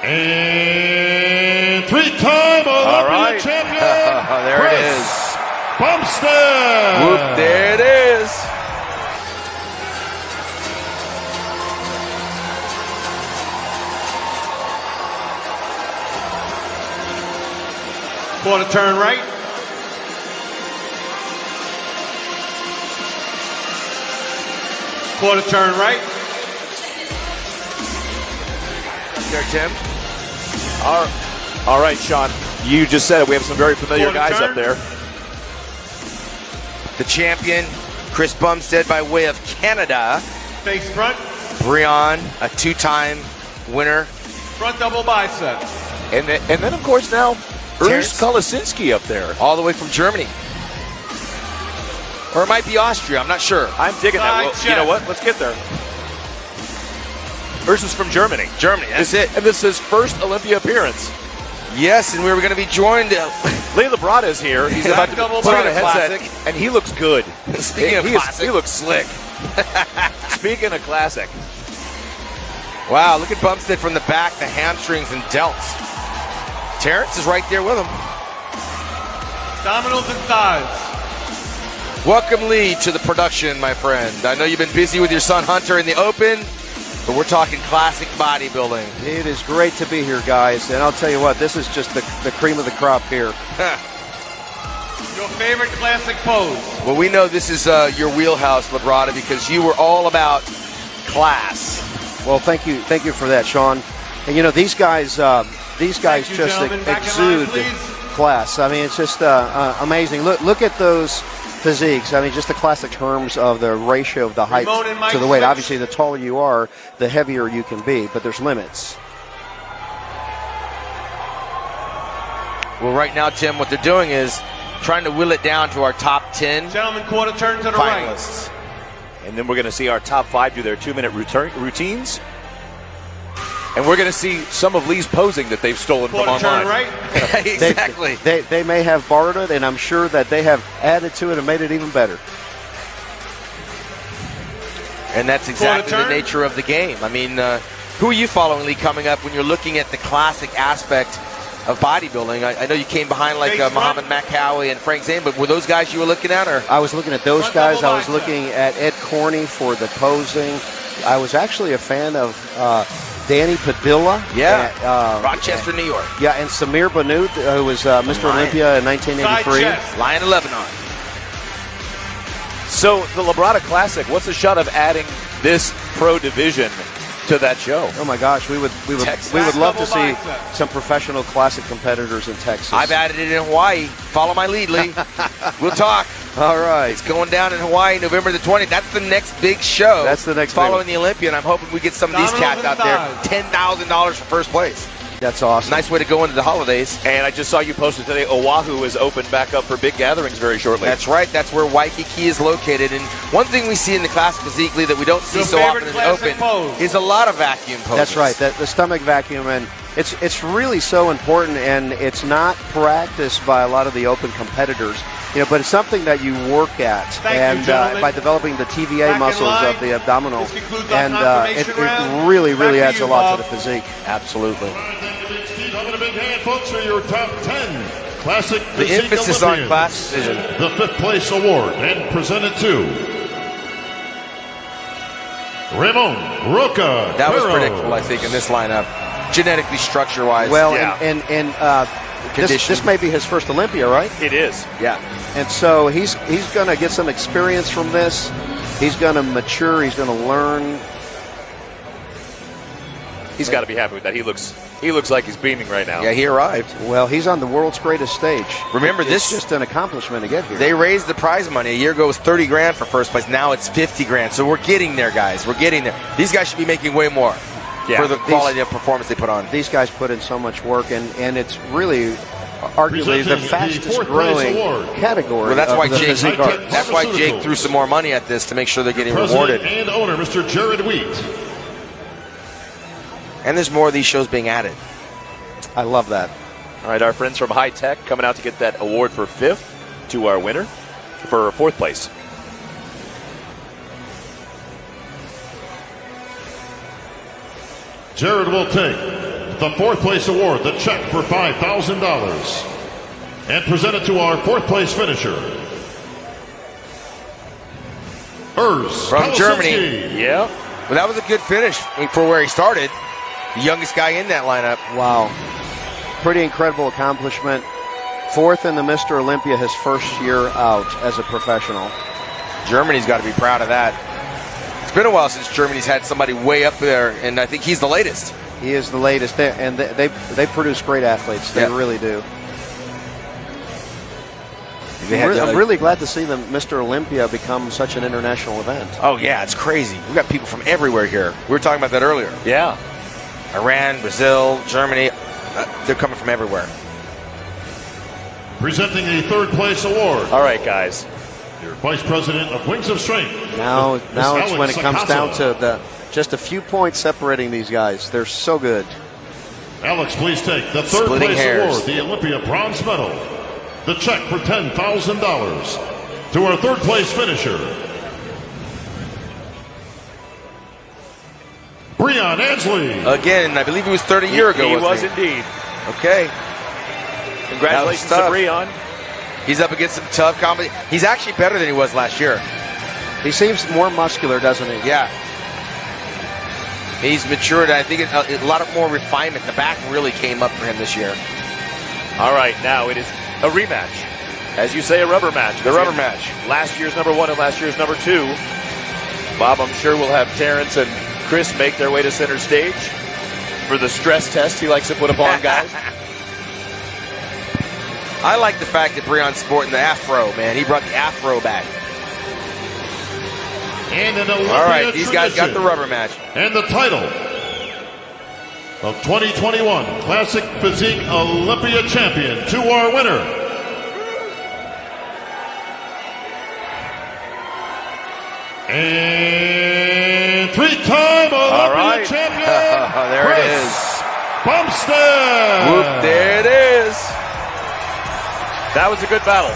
And three-time Olympia champion, there Chris it is. Bumstead. Whoop, there it is. Quarter turn right. Quarter turn right. There, Tim. All right, Sean. You just said it. We have some very familiar Quarter guys turn. up there. The champion, Chris Bumstead, by way of Canada. Face front. Breon, a two-time winner. Front double bicep. And then of course, now, Terrence. Urs Kolosinski up there. All the way from Germany. Or it might be Austria. I'm not sure. I'm digging that. Side Well, chest. you know what? Let's get there. Urs is from Germany. Germany, that's it. And this is his first Olympia appearance. Yes, and we were going to be joined. Lee Labrada is here. He's about to double put on a bicep. headset, Classic. and he looks good. Speaking of classic. he looks slick. Speaking of classic, Wow, look at Bumstead from the back, the hamstrings and delts. Terrence is right there with him. Abdominals and thighs. Welcome, Lee, to the production, my friend. I know you've been busy with your son Hunter in the open, but we're talking classic bodybuilding. It is great to be here, guys. And I'll tell you what, this is just the cream of the crop here. Your favorite classic pose. Well, we know this is your wheelhouse, Labrada, because you were all about class. Well, thank you for that, Sean. And you know, these guys Thank you, just gentlemen. Back in exude line, please. class. I mean, it's just amazing. Look at those physiques. I mean, just the classic terms of the ratio of the height Ramon and Mike to the weight. switch. Obviously, the taller you are, the heavier you can be, but there's limits. Well, right now, Tim, what they're doing is trying to will it down to our top 10 Gentlemen, quarter turn to the right. finalists. and then we're going to see our top 5 do their 2-minute routines. And we're going to see some of Lee's posing that they've stolen from Quarter online. turn right. Exactly. They may have borrowed it, and I'm sure that they have added to it and made it even better. And that's exactly the turn. nature of the game. I mean, who are you following, Lee, coming up when you're looking at the classic aspect of bodybuilding? I know you came behind like Face Muhammad Makawi and Frank Zane, but were those guys you were looking at? Or I was looking at those Front guys. double I was bicep. looking at Ed Corney for the posing. I was actually a fan of Danny Padilla. Yeah. And, Rochester, New York. Yeah, and Samir Banout, who was Mr. Lion. Olympia in Side 1983. chest. Lion of Lebanon. So the Labrada Classic, what's the shot of adding this pro division to that show? Oh my gosh, we would Texas. love to Double see bicep. some professional classic competitors in Texas. I've added it in Hawaii. Follow my lead, Lee. We'll talk. All right. It's going down in Hawaii November the 20th. That's the next big show. That's the next big following one. the Olympia, and I'm hoping we get some of these Dominoes cats out and there. $10,000 for first place. That's awesome. Nice way to go into the holidays. And I just saw you posted today, Oahu is open back up for big gatherings very shortly. That's right. That's where Waikiki is located. And one thing we see in the classic physique, Lee, that we don't see Your so favorite often in the classic open pose. is a lot of vacuum poses. That's right. The stomach vacuum, and it's really so important, and it's not practiced by a lot of the open competitors. You know, but it's something that you work at, Thank you, and gentlemen. by developing the TVA Back in muscles line. of the abdominal, This concludes our and confirmation it round. really Back to adds you, a lot Bob. to the physique. Absolutely. Steve, I'm in a big hand, folks, for your top 10 classic The physique emphasis on Olympians. class decision. The 5th place award and presented to Ramon Roca. That was Guerrero. predictable, I think, in this lineup. Genetically, structure-wise. Well, Yeah. and Condition. this may be his first Olympia, right? It is. yeah. And so he's going to get some experience from this. He's going to mature. He's going to learn. He's got to be happy with that. He looks like he's beaming right now. Yeah, he arrived. Well, he's on the world's greatest stage. Remember, It's this- just an accomplishment to get here. They raised the prize money. A year ago it was 30 grand for first place. Now it's 50 grand. So we're getting there, guys. We're getting there. These guys should be making way more Yeah. for the quality of performance they put on. These guys put in so much work, and it's really arguably the Presenting the fastest fourth growing place award. category. Well, that's of why the Jake. physique arts. That's why Jake threw some more money at this to make sure they're getting President rewarded. and owner, Mr. Jared Wheat. And there's more of these shows being added. I love that. All right, our friends from High Tech coming out to get that award for 5th to our winner for 4th place. Jared will take the fourth place award, the check for $5,000. And presented to our fourth place finisher, Urs From Kalasinski. Yeah. Well, that was a good finish for where he started. The youngest guy in that lineup. Wow. Pretty incredible accomplishment. Fourth in the Mr. Olympia his first year out as a professional. Germany's got to be proud of that. It's been a while since Germany's had somebody way up there, and I think he's the latest. He is the latest, they produce great athletes. They really do. I'm really glad to see the Mr. Olympia become such an international event. Oh, yeah, it's crazy. We've got people from everywhere here. We were talking about that earlier. Yeah. Iran, Brazil, Germany, they're coming from everywhere. Presenting the third place award, All right, guys. your Vice President of Wings of Strength. Now Miss it's Alex when it comes down Sacasa. to just a few points separating these guys. They're so good. Alex, please take the third Splitting place hairs. award, the Olympia bronze medal. The check for $10,000 to our third place finisher, Breon Ansley. Again, I believe he was 30 years ago. He wasn't was indeed. Okay. Congratulations to tough. Breon. He's up against some tough company. He's actually better than he was last year. He seems more muscular, doesn't he? Yeah. He's matured. I think a lot of more refinement. The back really came up for him this year. All right, now it is a rematch. As you say, a rubber match. The rubber match. Last year's number 1 and last year's number 2. Bob, I'm sure will have Terrence and Chris make their way to center stage for the stress test he likes to put upon guys. I like the fact that Breon's sporting the afro, man. He brought the afro back. And an Olympia All right, these guys got the tradition. rubber match. And the title of 2021 Classic Physique Olympia champion to our winner, and three-time Olympia right. champion, There it Chris is. Bumstead. Whoop, there it is. That was a good battle.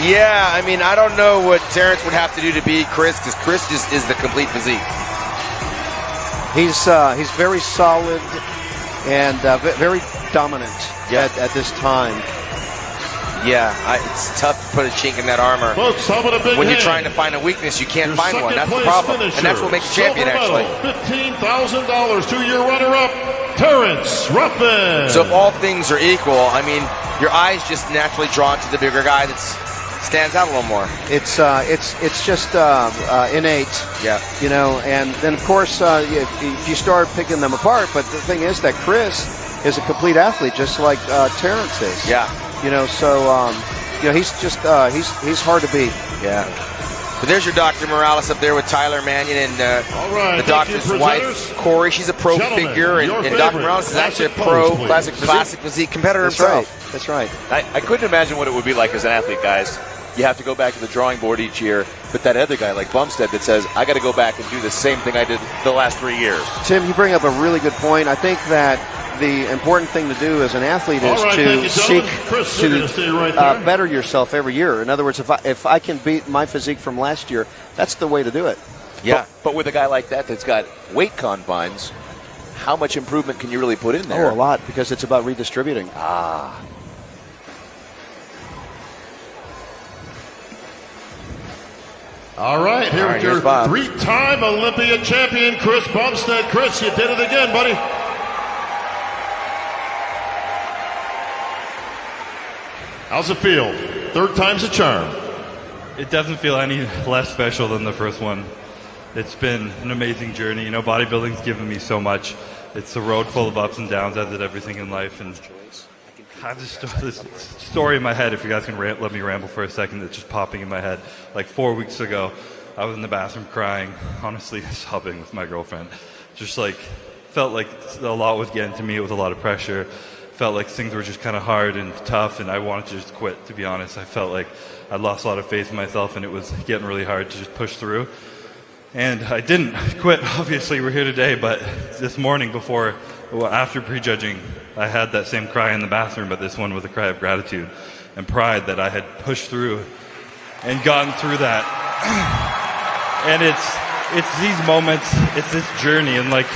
Yeah, I mean, I don't know what Terrence would have to do to beat Chris, because Chris just is the complete physique. He's very solid and very dominant at this time. Yeah, it's tough to put a chink in that armor. Folks, how about a big When you're hand? trying to find a weakness, you can't Your find one. That's the second-place problem. finisher, And that's what makes you champion, silver actually. medal, $15,000 to your runner-up, Terrence Ruffin. So if all things are equal, I mean, your eye's just naturally drawn to the bigger guy that stands out a little more. It's just innate. Yeah. You know, and then of course if you start picking them apart, but the thing is that Chris is a complete athlete, just like Terrence is. Yeah. You know, so he's just he's hard to beat. Yeah. But there's your Dr. Morales up there with Tyler Mannion and All right, the thank you, doctor's presenters. wife, Corey. She's a pro Gentlemen, figure, and your Dr. favorite Morales is actually a classic pro pose, please. classic physique competitor That's himself. right. That's right. I couldn't imagine what it would be like as an athlete, guys. You have to go back to the drawing board each year, but that other guy like Bumstead that says, I got to go back and do the same thing I did the last 3 years. Tim, you bring up a really good point. I think that the important thing to do as an athlete is All right, thank to you, seek gentlemen. Chris, you're gonna stay right to there. better yourself every year. In other words, if I can beat my physique from last year, that's the way to do it. Yeah. But with a guy like that that's got weight confines, how much improvement can you really put in there? Oh, a lot, because it's about redistributing. All right, here All right, with your here's Bob. three-time Olympia champion, Chris Bumstead. Chris, you did it again, buddy. How's it feel? Third time's a charm. It doesn't feel any less special than the first one. It's been an amazing journey. You know, bodybuilding's given me so much. It's a road full of ups and downs, as did everything in life. And I have this story in my head, if you guys can let me ramble for a second, that's just popping in my head. Like 4 weeks ago, I was in the bathroom crying, honestly sobbing with my girlfriend. Just like, felt like a lot was getting to me. It was a lot of pressure. Felt like things were just kind of hard and tough, and I wanted to just quit, to be honest. I felt like I'd lost a lot of faith in myself, and it was getting really hard to just push through. And I didn't quit. Obviously, we're here today, but this morning after prejudging, I had that same cry in the bathroom, but this one was a cry of gratitude and pride that I had pushed through and gotten through that. And it's these moments, it's this journey, and like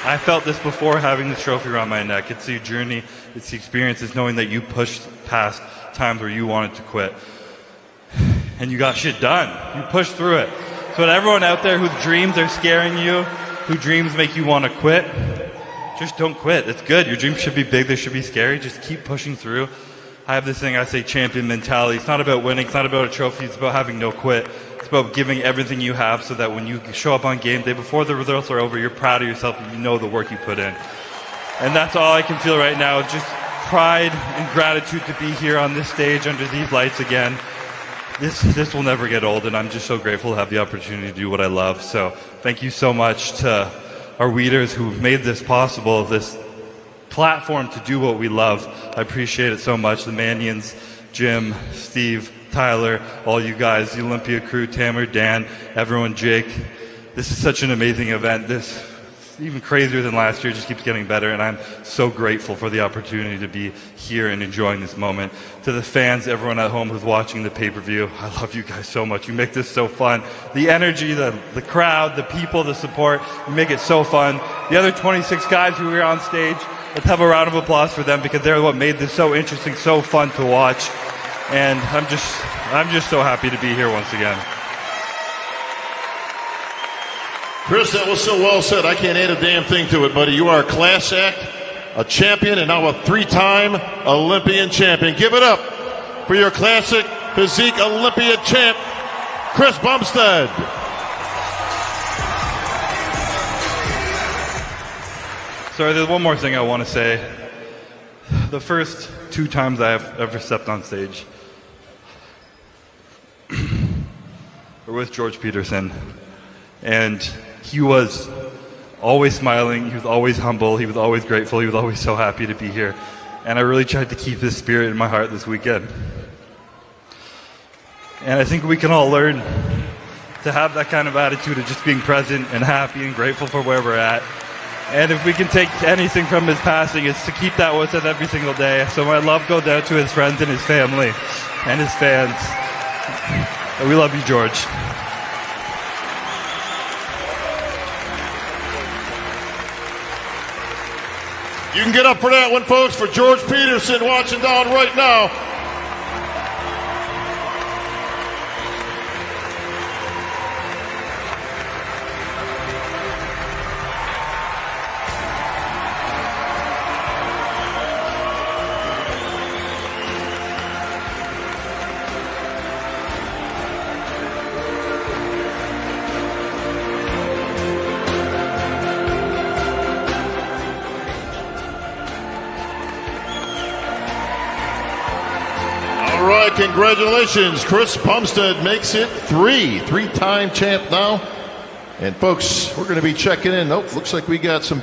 I felt this before having this trophy around my neck. It's the journey, it's the experience, it's knowing that you pushed past times where you wanted to quit, and you got shit done. You pushed through it. So, to everyone out there whose dreams are scaring you, whose dreams make you want to quit, just don't quit. It's good. Your dreams should be big. They should be scary. Just keep pushing through. I have this thing I say, champion mentality. It's not about winning. It's not about a trophy. It's about having no quit. It's about giving everything you have so that when you show up on game day, before the results are over, you're proud of yourself and you know the work you put in. And that's all I can feel right now. Just pride and gratitude to be here on this stage under these lights again. This will never get old, and I'm just so grateful to have the opportunity to do what I love. So thank you so much to our leaders who made this possible, this platform to do what we love. I appreciate it so much. The Manions, Jim, Steve, Tyler, all you guys, the Olympia crew, Tamer, Dan, everyone, Jake. This is such an amazing event. This even crazier than last year, just keeps getting better, and I'm so grateful for the opportunity to be here and enjoying this moment. To the fans, everyone at home who's watching the pay-per-view, I love you guys so much. You make this so fun. The energy, the crowd, the people, the support, you make it so fun. The other 26 guys who were on stage, let's have a round of applause for them because they're what made this so interesting, so fun to watch. And I'm just so happy to be here once again. Chris, that was so well said. I can't add a damn thing to it, buddy. You are a class act, a champion, and now a 3-time Olympian champion. Give it up for your classic physique Olympia champ, Chris Bumstead. Sorry, there's one more thing I want to say. The first 2 times I have ever stepped on stage were with George Peterson, and he was always smiling, he was always humble, he was always grateful, he was always so happy to be here. And I really tried to keep his spirit in my heart this weekend. And I think we can all learn to have that kind of attitude of just being present and happy and grateful for where we're at. And if we can take anything from his passing, it's to keep that with us every single day. So my love goes out to his friends and his family and his fans. And we love you, George. You can get up for that one, folks, for George Peterson watching down right now. All right, congratulations. Chris Bumstead makes it 3-time champ now. And folks, we're going to be checking in. Nope, looks like we got some